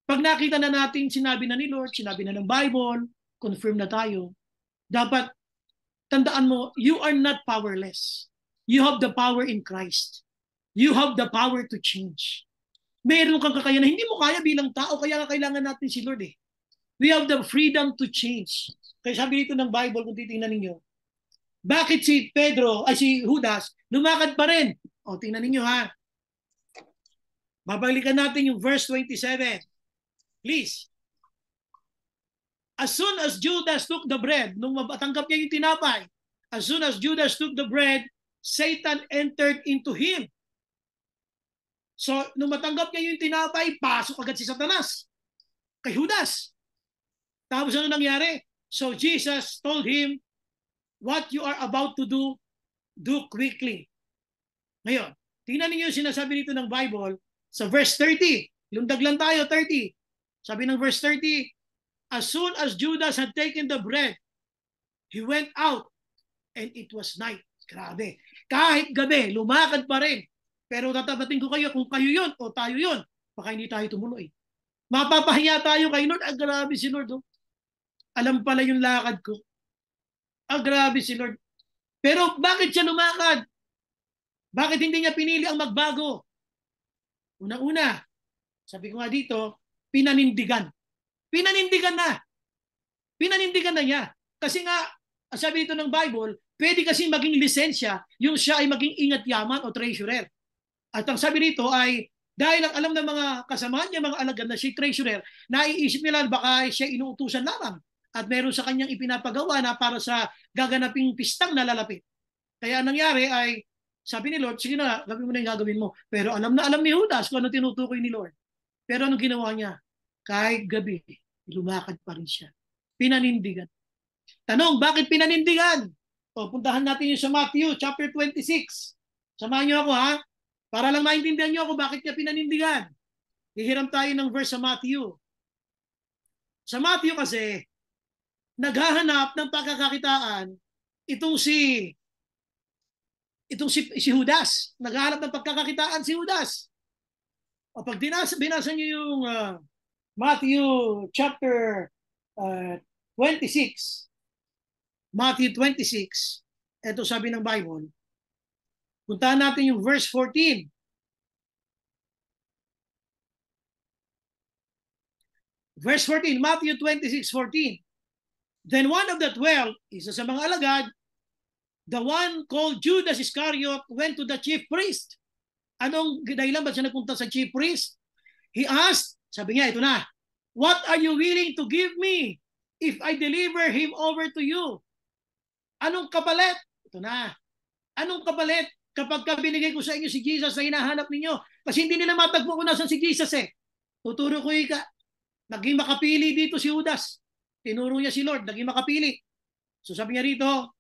pag nakita na natin sinabi na ni Lord, sinabi na ng Bible, confirm na tayo, dapat tandaan mo, you are not powerless. You have the power in Christ. You have the power to change. Meron kang kakayanan. Hindi mo kaya bilang tao, kaya kailangan natin si Lord eh. We have the freedom to change. Kaya sabi dito ng Bible, kung titingnan ninyo, bakit si Judas, lumakad pa rin? O, tingnan ninyo ha. Babalikan natin yung verse 27. Please. As soon as Judas took the bread, nung matanggap niya yung tinapay, as soon as Judas took the bread, Satan entered into him. So, nung matanggap niya yung tinapay, pasok agad si Satanas kay Judas. Tapos ano nangyari? So, Jesus told him, what you are about to do, do quickly. Ngayon, tingnan niyo yung sinasabi dito ng Bible sa verse 30. Lundag lang tayo, 30. Sabi ng verse 30, as soon as Judas had taken the bread, he went out and it was night. Grabe. Kahit gabi, lumakad pa rin. Pero tatabatin ko kayo kung kayo yun o tayo yun. Baka hindi tayo tumuloy. Mapapahiya tayo kay Lord. Ah, grabe si Lord. Oh. Alam pala yung lakad ko. Ah, grabe si Lord. Pero bakit siya lumakad? Bakit hindi niya pinili ang magbago? Una-una, sabi ko nga dito, pinanindigan. Pinanindigan na. Pinanindigan na niya. Kasi nga, sabi dito ng Bible, pwede kasi maging lisensya yung siya ay maging ingat yaman o treasurer. At ang sabi dito ay, dahil ang alam ng mga kasamahan niya, mga alagad na siya treasurer, naiisip nila baka siya inuutusan lamang at meron sa kanyang ipinapagawa na para sa gaganaping pistang nalalapit. Kaya nangyari ay, sabi ni Lord, sige na, gawin mo na yung gagawin mo. Pero alam na alam ni Judas kung ano tinutukoy ni Lord. Pero anong ginawa niya? Kahit gabi, lumakad pa rin siya. Pinanindigan. Tanong, bakit pinanindigan? O, puntahan natin yung sa Matthew chapter 26. Samahan niyo ako ha. Para lang maintindihan niyo ako bakit niya pinanindigan. Hihiram tayo ng verse sa Matthew. Sa Matthew kasi, naghahanap ng pagkakakitaan itong si Judas. Naghahanap ng pagkakakitaan si Judas. O pag binasa niyo yung Matthew chapter 26, Matthew 26, ito sabi ng Bible, puntahan natin yung verse 14. Verse 14, Matthew 26:14. Then one of the 12, isa sa mga alagad, the one called Judas Iscariot, went to the chief priest. Anong dahilan ba siya nagpunta sa chief priest? He asked, sabi niya, ito na, what are you willing to give me if I deliver him over to you? Anong kapalit? Ito na. Anong kapalit kapag binigay ko sa inyo si Jesus na hinahanap ninyo? Kasi hindi nila matagpo kung nasan si Jesus eh. Tuturo ko ika. Naging makapili dito si Judas. Tinuro niya si Lord, naging makapili. So sabi niya rito,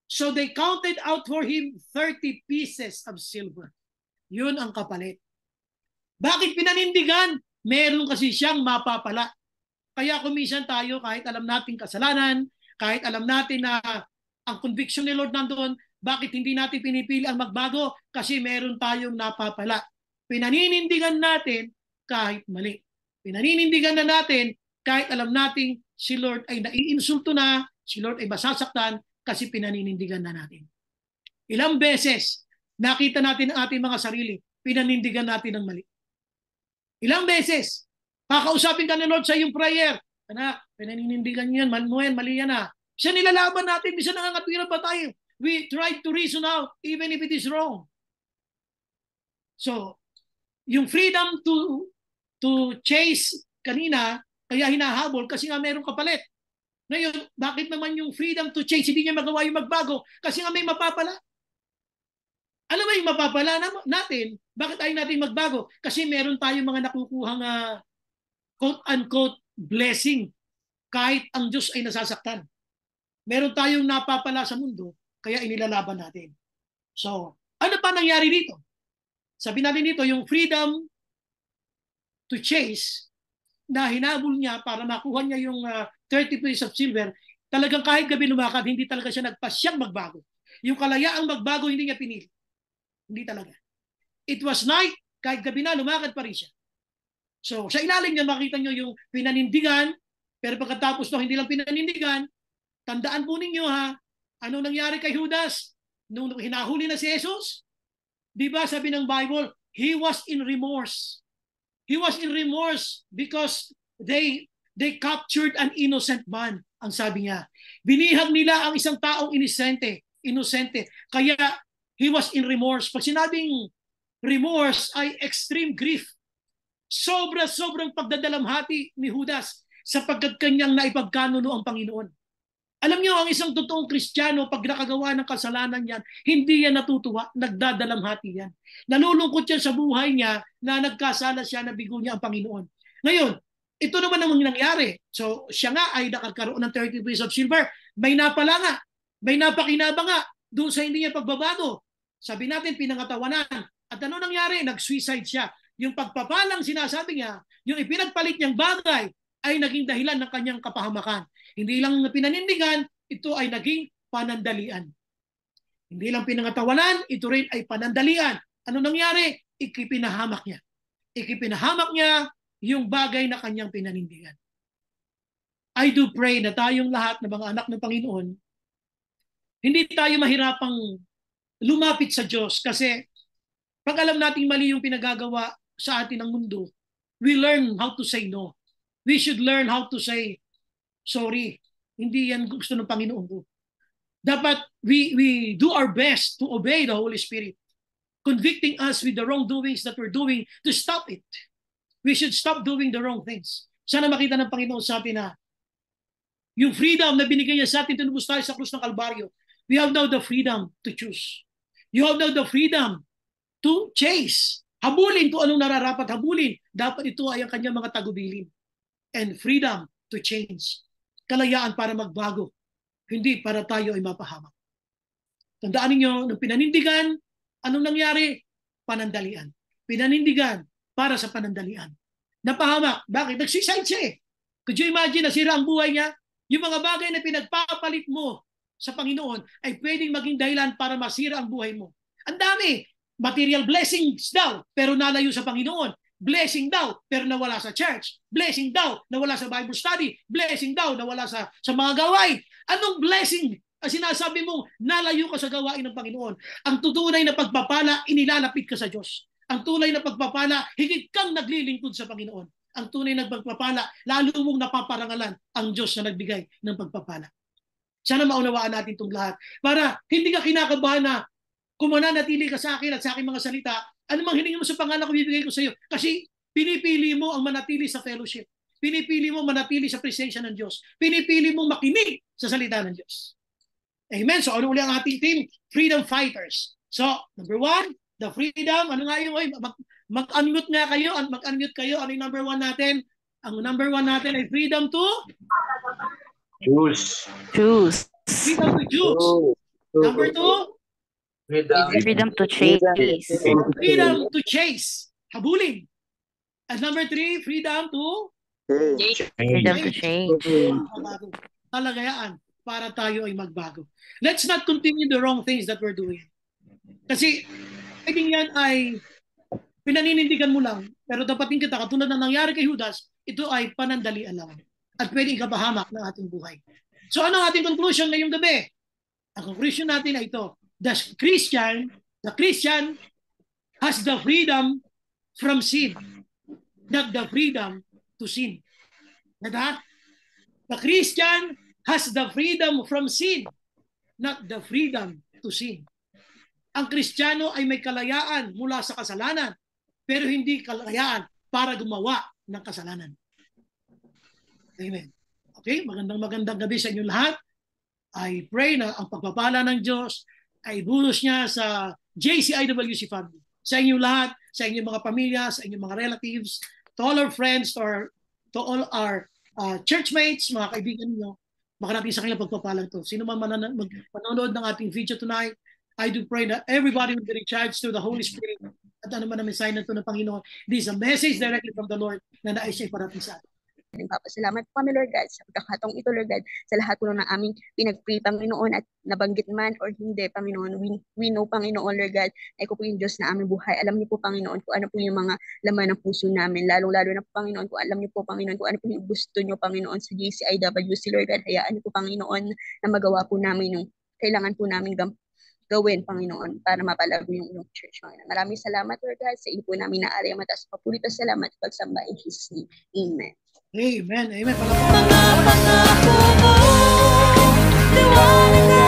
so they counted out for him 30 pieces of silver. Yun ang kapalit. Bakit pinanindigan? Meron kasi siyang mapapala. Kaya kumisan tayo kahit alam natin kasalanan, kahit alam natin na ang conviction ni Lord nandoon, bakit hindi natin pinipili ang magbago? Kasi meron tayong napapala. Pinaninindigan natin kahit mali. Pinaninindigan na natin kahit alam natin si Lord ay naiinsulto na, si Lord ay masasaktan kasi pinaninindigan na natin. Ilang beses nakita natin ang ating mga sarili, pinanindigan natin ng mali. Ilang beses Kakausapin ka ni Lord sa iyong prayer. Anak, pinaninindigan niyo yan, Manuel, mali yan ha. Siya nilalaban natin, bisa nangangatwiran pa tayo. We try to reason out even if it is wrong. So, yung freedom to chase kanina, kaya hinahabol kasi nga meron kapalit. Ngayon, bakit naman yung freedom to chase hindi niya magawa yung magbago? Kasi nga may mapapala. Ano ba yung mapapala natin? Bakit ayaw natin magbago? Kasi meron tayong mga nakukuhang quote-unquote blessing kahit ang Diyos ay nasasaktan. Meron tayong napapala sa mundo, kaya inilalaban natin. So, ano pa nangyari dito? Sabi natin dito, yung freedom to chase na hinabol niya para makuha niya yung 30 pieces of silver, talagang kahit gabi lumakad, hindi talaga siya nagpasyang magbago. Yung kalayaang magbago, hindi niya pinili. Hindi talaga. It was night, kahit gabi na, lumakad pa rin siya. So, sa ilalim niya, makita niyo yung pinanindigan, pero pagkatapos no, hindi lang pinanindigan, tandaan po ninyo ha, ano nangyari kay Judas? Nung hinahuli na si Jesus, di ba sabi ng Bible, he was in remorse. He was in remorse because they captured an innocent man, ang sabi niya. Binihag nila ang isang taong inosente. Kaya he was in remorse. Pag sinabing remorse ay extreme grief. Sobrang pagdadalamhati ni Judas sapagkat kanyang naipagkanuno ang Panginoon. Alam niyo, ang isang totoong Kristiyano, pag nakagawa ng kasalanan yan, hindi yan natutuwa, nagdadalamhati yan. Nalulungkot yan sa buhay niya na nagkasala siya, na bigo niya ang Panginoon. Ngayon, ito naman ang nangyari. So, siya nga ay nakakaroon ng 30 pieces of silver. May napala nga, may napakinabang nga doon sa hindi niya pagbabago. Sabi natin, pinangatawanan. At ano nangyari? Nag-suicide siya. Yung pagpapalang sinasabi niya, yung ipinagpalit niyang bagay, ay naging dahilan ng kanyang kapahamakan. Hindi lang pinanindigan, ito ay naging panandalian. Hindi lang pinangatawanan, ito rin ay panandalian. Ano nangyari? Ikipinahamak niya. Ikipinahamak niya yung bagay na kanyang pinanindigan. I do pray na tayong lahat na mga anak ng Panginoon, hindi tayo mahirapang lumapit sa Diyos kasi pag alam nating mali yung pinagagawa sa atin ng mundo, we learn how to say no. We should learn how to say, sorry, hindi yan gusto ng Panginoon ko. Dapat we do our best to obey the Holy Spirit, convicting us with the wrongdoings that we're doing to stop it. We should stop doing the wrong things. Sana makita ng Panginoon sa atin na yung freedom na binigay niya sa atin, tinubos tayo sa krus ng Kalbaryo, we have now the freedom to choose. You have now the freedom to chase. Habulin kung anong nararapat habulin. Dapat ito ay ang kanyang mga tagubilin. And freedom to change. Kalayaan para magbago. Hindi para tayo ay mapahamak. Tandaan niyo, nung pinanindigan, anong nangyari? Panandalian. Pinanindigan para sa panandalian. Napahamak. Bakit? Nag-suicide siya eh. Could you imagine, nasira ang buhay niya? Yung mga bagay na pinagpapalit mo sa Panginoon ay pwedeng maging dahilan para masira ang buhay mo. Ang dami. Material blessings daw, pero nalayo sa Panginoon. Blessing daw, pero nawala sa church. Blessing daw, nawala sa Bible study. Blessing daw, nawala sa mga gawain. Anong blessing? Sinasabi mo, nalayo ka sa gawain ng Panginoon. Ang tutunay na pagpapala, inilalapit ka sa Diyos. Ang tunay na pagpapala, higit kang naglilingkod sa Panginoon. Ang tunay na pagpapala, lalo mong napaparangalan ang Diyos na nagbigay ng pagpapala. Sana maunawaan natin itong lahat. Para hindi ka kinakabahan na kung mananatili ka sa akin at sa aking mga salita, ano mang hiningi mo sa pangalan ko, bibigay ko sa iyo. Kasi pinipili mo ang manatili sa fellowship. Pinipili mo manatili sa presensya ng Diyos. Pinipili mo makinig sa salita ng Diyos. Amen. So ano uli ang ating team? Freedom Fighters. So, number 1, the freedom. Ano nga yung, mag-unmute nga kayo. Mag-unmute kayo. Ano yung number 1 natin? Ang number 1 natin ay freedom to? Choose. Freedom to choose. Number 2? Freedom to chase. Freedom to chase. Habulin. And number 3, freedom to? Freedom to change. Talagayaan para tayo ay magbago. Let's not continue the wrong things that we're doing. Kasi pwedeng yan ay pinaninindigan mo lang, pero dapatin kita, katulad na nangyari kay Judas, ito ay panandalian lang. At pwedeng ikapahamak ng ating buhay. So ano ang ating conclusion ngayong gabi? Ang conclusion natin ay ito. The Christian has the freedom from sin, not the freedom to sin. That the Christian has the freedom from sin, not the freedom to sin. Ang Kristiyano ay may kalayaan mula sa kasalanan, pero hindi kalayaan para gumawa ng kasalanan. Amen. Okay, magandang gabi sa inyo lahat. I pray na ang pagpapala ng Diyos ay bulos niya sa JCIWC family. Sa inyo lahat, sa inyong mga pamilya, sa inyong mga relatives, to all our friends, or to all our churchmates, mga kaibigan niyo, makarapin sa kanilang pagpapalang to. Sino man manonood ng ating video tonight, I do pray that everybody will be recharged through the Holy Spirit. At ano man ang mensahe na ito ng Panginoon, this is a message directly from the Lord na nais siya iparating sa atin. Nagpapasalamat po kami, Lord God, sa pagkakataong ito, Lord God, sa lahat po ng aming pinag-pray, Panginoon, at nabanggit man or hindi, Panginoon, we know, Panginoon, Lord God, ay ko po yung Diyos na aming buhay. Alam niyo po, Panginoon, kung ano po yung mga laman ng puso namin, lalong-lalo na po, Panginoon, kung alam niyo po, Panginoon, kung ano po yung gusto niyo, Panginoon, sa JCIWC, Lord God, hayaan niyo po, Panginoon, na magawa po namin yung kailangan po namin gawin, Panginoon, para mapalago yung church, Panginoon. Maraming salamat, Lord God, sa iyo po namin naari ang mataas papulitas salamat pagsamba in Jesus' name. Amen. Amen. Amen. Mga pangako mo, liwanag